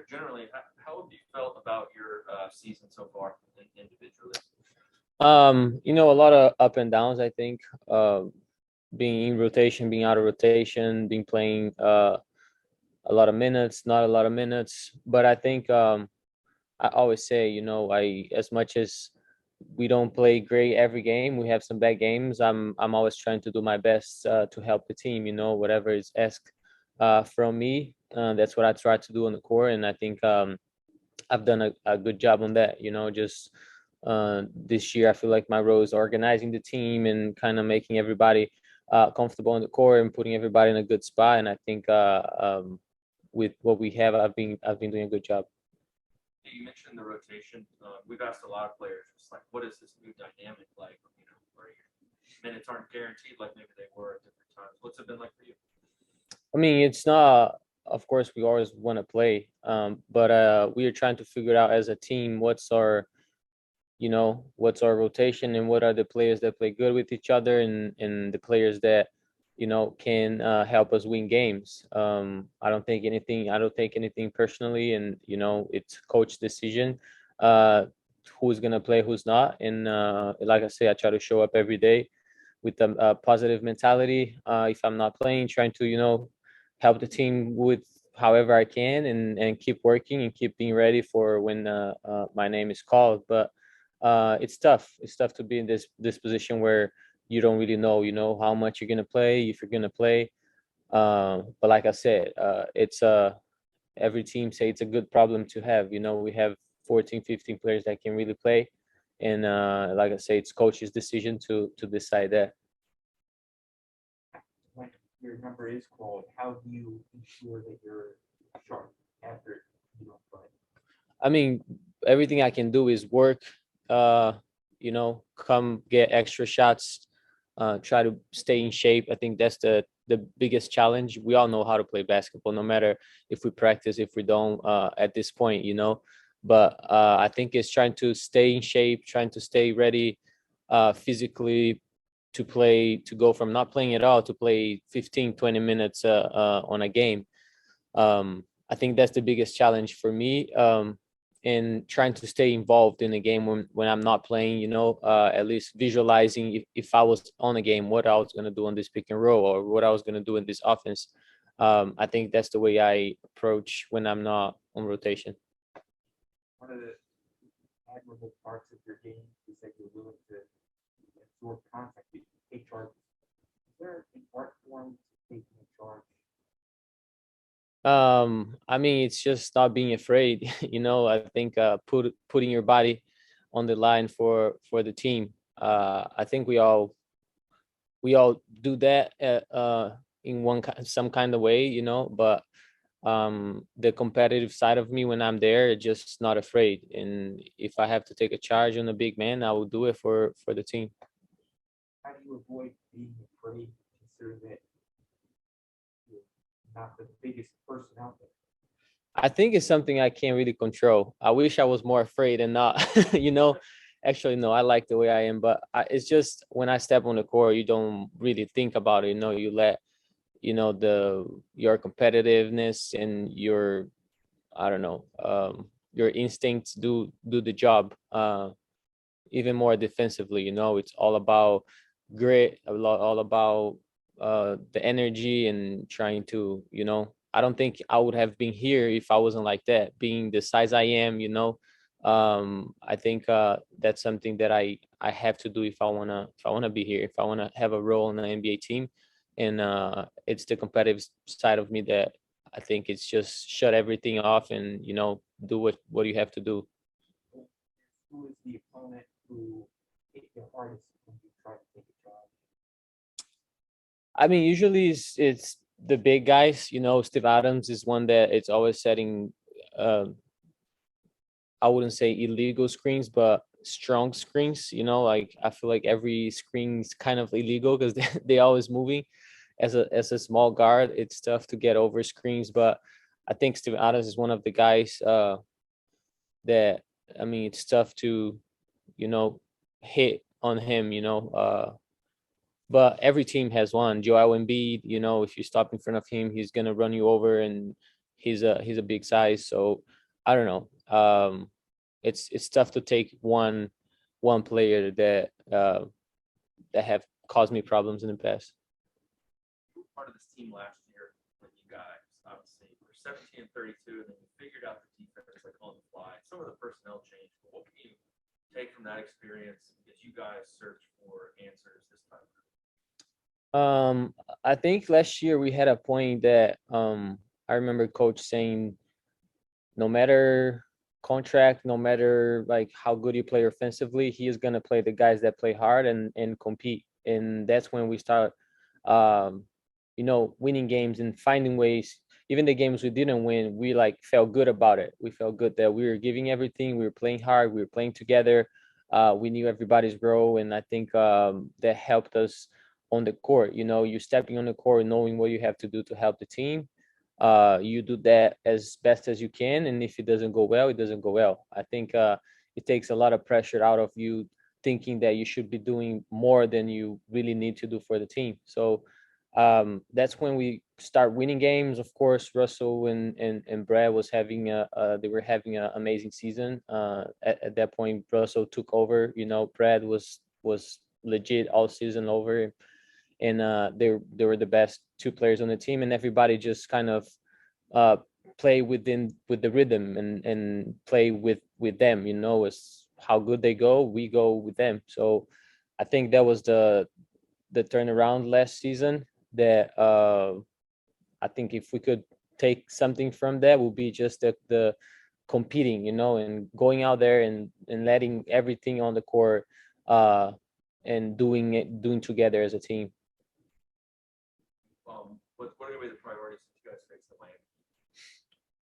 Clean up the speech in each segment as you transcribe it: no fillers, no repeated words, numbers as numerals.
Generally, how have you felt about your season so far individually? A lot of up and downs, I think. Being in rotation, being out of rotation, being playing a lot of minutes, not a lot of minutes. But I think I always say, I as much as we don't play great every game, we have some bad games. I'm always trying to do my best to help the team. Whatever is asked from me, that's what I try to do on the court, and I think I've done a good job on that. Just this year, I feel like my role is organizing the team and kind of making everybody comfortable on the court and putting everybody in a good spot. And I think with what we have, I've been doing a good job. You mentioned the rotation. We've asked a lot of players, just like, what is this new dynamic like? Where your minutes aren't guaranteed like maybe they were at different times. What's it been like for you? I mean, it's not. Of course, we always want to play, but we are trying to figure out as a team what's our rotation and what are the players that play good with each other and the players that can help us win games. I don't take anything personally, and it's coach decision who's gonna play, who's not. And like I say, I try to show up every day with a positive mentality. If I'm not playing, trying to help the team with however I can, and keep working and keep being ready for when my name is called. But it's tough. It's tough to be in this position where you don't really know, how much you're gonna play, if you're gonna play. But like I said, it's every team say it's a good problem to have. We have 14, 15 players that can really play, and like I say, it's coach's decision to decide that. When your number is called, how do you ensure that you're sharp after you don't play? I mean, everything I can do is work. Come get extra shots. Try to stay in shape. I think that's the biggest challenge. We all know how to play basketball, no matter if we practice, if we don't. At this point, But I think it's trying to stay in shape, trying to stay ready, physically, to play, to go from not playing at all to play 15, 20 minutes on a game. I think that's the biggest challenge for me. And trying to stay involved in the game when I'm not playing, at least visualizing if I was on a game, what I was going to do on this pick and roll or what I was going to do in this offense. I think that's the way I approach when I'm not on rotation. One of the admirable parts of your game is that you're willing to absorb contact, you take charges. Is there an art form to taking a charge? I mean, it's just not being afraid. I think putting your body on the line for the team. I think we all do that in some kind of way, but the competitive side of me when I'm there, just not afraid. And if I have to take a charge on a big man, I will do it for the team. How do you avoid being afraid, consider that you're not the biggest person out there? I think it's something I can't really control. I wish I was more afraid and not, Actually, no, I like the way I am, but it's just when I step on the court, you don't really think about it. You let, your competitiveness and your, I don't know, your instincts do the job. Even more defensively, it's all about grit, all about the energy and trying to, I don't think I would have been here if I wasn't like that, being the size I am. I think that's something that I have to do if I want to be here, if I want to have a role in the NBA team. And it's the competitive side of me that I think it's just shut everything off and do what you have to do. Who is the opponent who hit your hardest when you try to take a charge? I mean, usually it's the big guys. Steve Adams is one that it's always setting. Uh, I wouldn't say illegal screens, but strong screens. Like I feel like every screen is kind of illegal because they always moving. As a small guard, it's tough to get over screens. But I think Steve Adams is one of the guys that, I mean, it's tough to you know hit on him. But every team has one. Joel Embiid, if you stop in front of him, he's gonna run you over, and he's a big size. So I don't know. It's tough to take one player that have caused me problems in the past. You were part of this team last year when you guys obviously were 17 and 32, and then you figured out the defense like on the fly. Some of the personnel changed, but what can you take from that experience as you guys search for answers this time? I think last year we had a point that I remember coach saying, no matter contract, no matter like how good you play offensively, he is gonna play the guys that play hard and compete. And that's when we start, um, winning games and finding ways. Even the games we didn't win, we like felt good about it. We felt good that we were giving everything. We were playing hard. We were playing together. We knew everybody's role, and I think that helped us on the court. You stepping on the court, knowing what you have to do to help the team. You do that as best as you can, and if it doesn't go well, it doesn't go well. I think it takes a lot of pressure out of you thinking that you should be doing more than you really need to do for the team. So that's when we start winning games. Of course, Russell and Brad was having they were having an amazing season. At that point, Russell took over. Brad was legit all season over, and they were the best two players on the team, and everybody just kind of uh, play with the rhythm and play with them. As how good they go, we go with them. So I think that was the turnaround last season. That I think if we could take something from that, would be just the competing, and going out there and letting everything on the court, and doing together as a team. What are gonna be the priorities that you guys face the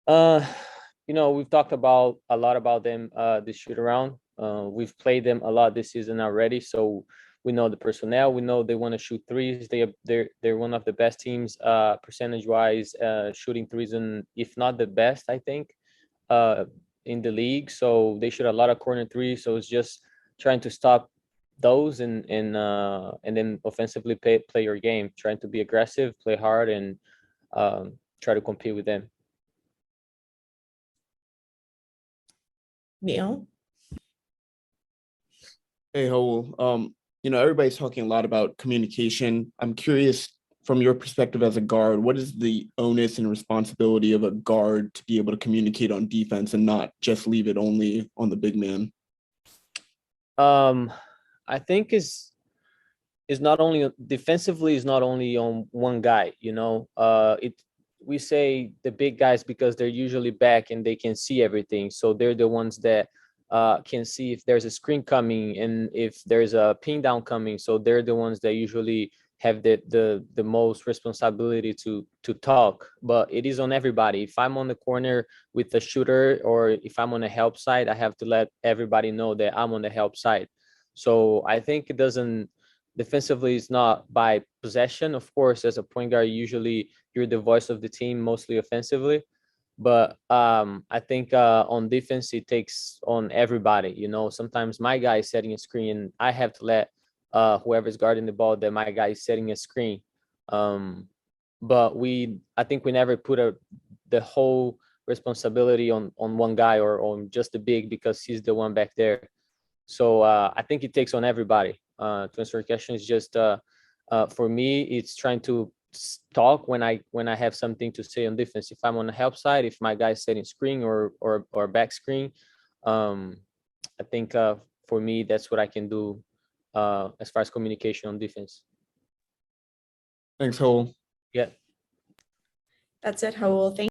Miami? We've talked a lot about them this shoot around. We've played them a lot this season already, so we know the personnel. We know they want to shoot threes. They're one of the best teams percentage wise, shooting threes, and if not the best, I think, in the league. So they shoot a lot of corner threes. So it's just trying to stop those and then offensively play your game, trying to be aggressive, play hard, and try to compete with them. Neil? Hey, Raul. Everybody's talking a lot about communication. I'm curious, from your perspective as a guard, what is the onus and responsibility of a guard to be able to communicate on defense and not just leave it only on the big man? I think is not only defensively, is not only on one guy. We say the big guys because they're usually back and they can see everything. So they're the ones that can see if there's a screen coming and if there's a pin down coming. So they're the ones that usually have the most responsibility to talk. But it is on everybody. If I'm on the corner with the shooter, or if I'm on the help side, I have to let everybody know that I'm on the help side. So I think it doesn't defensively, is not by possession. Of course, as a point guard, usually you're the voice of the team, mostly offensively. But I think on defense, it takes on everybody. Sometimes my guy is setting a screen, I have to let whoever's guarding the ball that my guy is setting a screen. But I think we never put the whole responsibility on one guy or on just the big, because he's the one back there. So I think it takes on everybody. To answer your question, it's just for me, it's trying to talk when I have something to say on defense. If I'm on the help side, if my guy's setting screen or back screen, I think for me that's what I can do as far as communication on defense. Thanks, Raul. Yeah. That's it, Raul. Thank